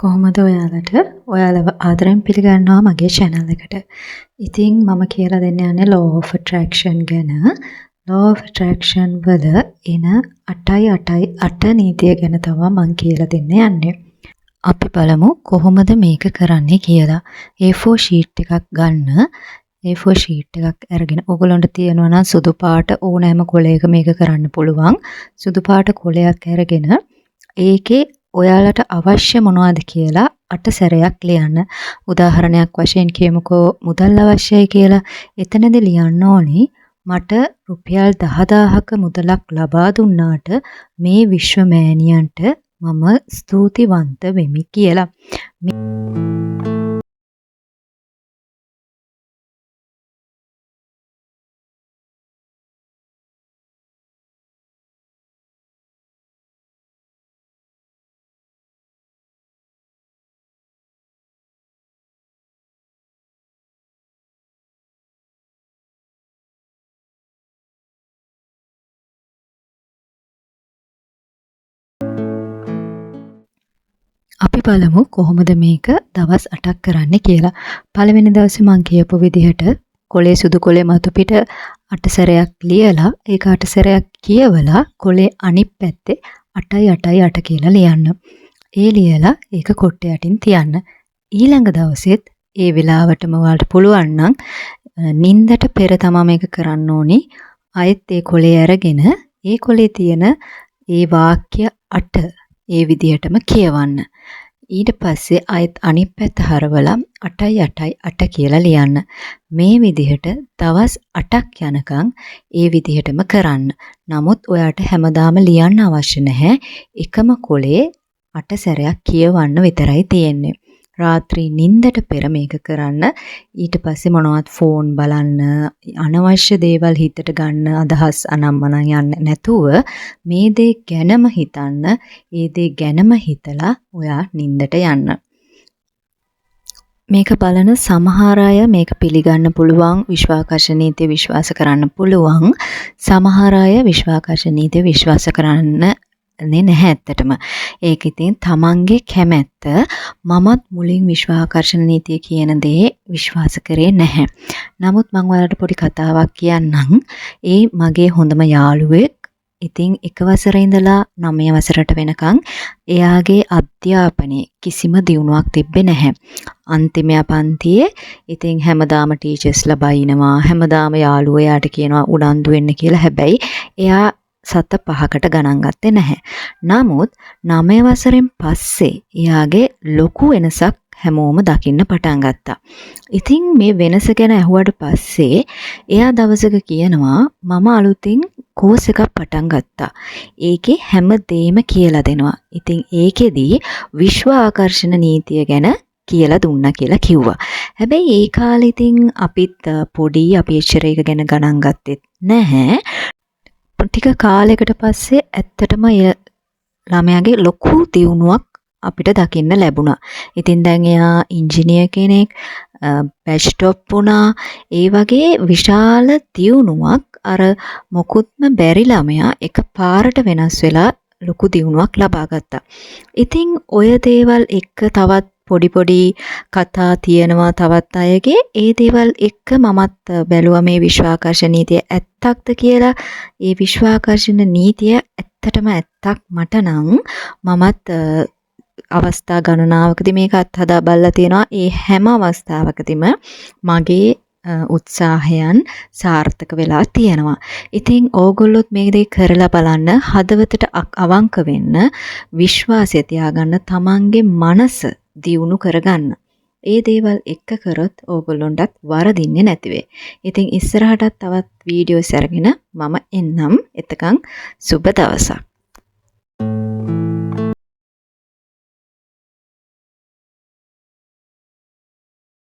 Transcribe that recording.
කොහොමද ඔයාලව ආදරෙන් පිළිගන්නවා මගේ channel එකට. ඉතින් මම කියලා දෙන්න යන්නේ law of attraction ගැන. law of attraction වල එන 8 නීතිය ගැන තමයි මම කියලා දෙන්න යන්නේ. අපි බලමු කොහොමද මේක කරන්නේ කියලා. A4 sheet එකක් ගන්න. A4 sheet එකක් අරගෙන ඔයගොල්ලන්ට තියෙනවා නම් සුදු පාට ඕනෑම කොලයක මේක කරන්න පුළුවන්. සුදු පාට කොලයක් අරගෙන ඒකේ ඔයාලට අවශ්‍ය මොනවද කියලා 8 සැරයක් ලියන්න. උදාහරණයක් වශයෙන් කියමුකෝ මුදල් අවශ්‍යයි කියලා. එතනදී ලියන්න ඕනි මට රුපියල් 10000ක මුදලක් ලබා දුන්නාට මේ විශ්වමෑණියන්ට මම ස්තුතිවන්ත වෙමි කියලා. අපි බලමු කොහොමද මේක දවස් 8ක් කරන්න කියලා. පළවෙනි දවසේ මම කියපු විදිහට කොලේ සුදු කොලේ මතු පිට 8 සැරයක් ලියලා ඒක 8 සැරයක් කියවලා කොලේ අනිත් පැත්තේ 8 කියලා ලියන්න. ඒ ලියලා ඒක කොට්ට යටින් තියන්න. ඊළඟ දවසෙත් ඒ වෙලාවටම ඔයාලට පුළුවන් නම් නින්දට පෙර තමයි මේක කරන්න ඕනි. ආයෙත් ඒ කොලේ අරගෙන ඒ කොලේ තියෙන ඒ වාක්‍ය 8 ඒ විදිහටම කියවන්න. ඊට පස්සේ ආයෙත් අනිත් පැත්ත හරවලා 8 කියලා ලියන්න. මේ විදිහට දවස් 8ක් යනකම් ඒ විදිහටම කරන්න. නමුත් ඔයාට හැමදාම ලියන්න අවශ්‍ය නැහැ. එකම කොලේ 8 සැරයක් කියවන්න විතරයි තියෙන්නේ. රාත්‍රී නිින්දට පෙර මේක කරන්න. ඊට පස්සේ මොනවත් ෆෝන් බලන්න අනවශ්‍ය දේවල් හිතට ගන්න අදහස් අනම්මනම් යන්නේ නැතුව මේ දේ ගැනම හිතන්න. ඒ දේ ගැනම හිතලා ඔයා නිින්දට යන්න. මේක බලන සමහර අය මේක පිළිගන්න පුළුවන්, විශ්වාකර්ෂණ නීතිය විශ්වාස කරන්න පුළුවන්. සමහර අය විශ්වාකර්ෂණ නීතිය විශ්වාස කරන්න නැහැ ඇත්තටම. ඒක ඉතින් තමන්ගේ කැමැත්ත. මමත් මුලින් විශ්වාකර්ෂණ නීතිය කියන දේ විශ්වාස කරේ නැහැ. නමුත් මම ඔයාලට පොඩි කතාවක් කියන්නම්. ඒ මගේ හොඳම යාළුවෙක්. ඉතින් 1 වසරේ ඉඳලා 9 වසරට වෙනකන් එයාගේ අධ්‍යාපනයේ කිසිම දියුණුවක් තිබ්බේ නැහැ. අන්තිම පන්තියේ ඉතින් හැමදාම ටීචර්ස්ලා බයිනවා. හැමදාම යාළුවෝ එයාට කියනවා උනන්දු වෙන්න කියලා. හැබැයි එයා සත 5කට ගණන් ගත්තේ නැහැ. නමුත් 9 වසරෙන් පස්සේ එයාගේ ලොකු වෙනසක් හැමෝම දකින්න පටන් ගත්තා. ඉතින් මේ වෙනස ගැන ඇහුවට පස්සේ එයා දවසක කියනවා මම අලුතින් කෝස් එකක් පටන් ගත්තා. ඒකේ හැම දෙයක්ම කියලා දෙනවා. ඉතින් ඒකෙදී විශ්ව ආකර්ෂණ නීතිය ගැන කියලා දුන්නා කියලා කිව්වා. හැබැයි ඒ කාලේ ඉතින් අපිත් පොඩි අපි එච්චර ඒක ගැන ගණන් ගත්තෙත් නැහැ. ටික කාලයකට පස්සේ ඇත්තටම ළමයාගේ ලොකු දියුණුවක් අපිට දකින්න ලැබුණා. ඉතින් දැන් එයා ඉංජිනේර් කෙනෙක්, බැච් ටොප් වුණා. ඒ වගේ විශාල දියුණුවක් අර මොකුත්ම බැරි ළමයා එකපාරට වෙනස් වෙලා ලොකු දියුණුවක් ලබා ගත්තා. ඉතින් ඔය දේවල් එක්ක තවත් පොඩි කතා තියෙනවා තවත් අයගේ. ඒ දේවල් එක්ක මමත් බැලුවා මේ විශ්වාකර්ෂණ නීතිය ඇත්තක්ද කියලා. ඒ විශ්වාකර්ෂණ නීතිය ඇත්තටම ඇත්තක් මට නම් මමත් අවස්ථා ගණනාවකදී මේක අත්හදා බලලා තියෙනවා. ඒ හැම අවස්ථාවකදීම මගේ උත්සාහයන් සාර්ථක වෙලා තියෙනවා. ඉතින් ඕගොල්ලොත් මේ දේ කරලා බලන්න. හදවතට අවංක වෙන්න, විශ්වාසය තියාගන්න, තමන්ගේ මනස දියුණු කරගන්න. ඒ දේවල් එක්ක කරොත් ඕගොල්ලොන්ටත් වරදින්නේ නැති වෙයි. ඉතින් ඉස්සරහටත් තවත් වීඩියෝස් අරගෙන මම එන්නම්. එතකන් සුබ දවසක්.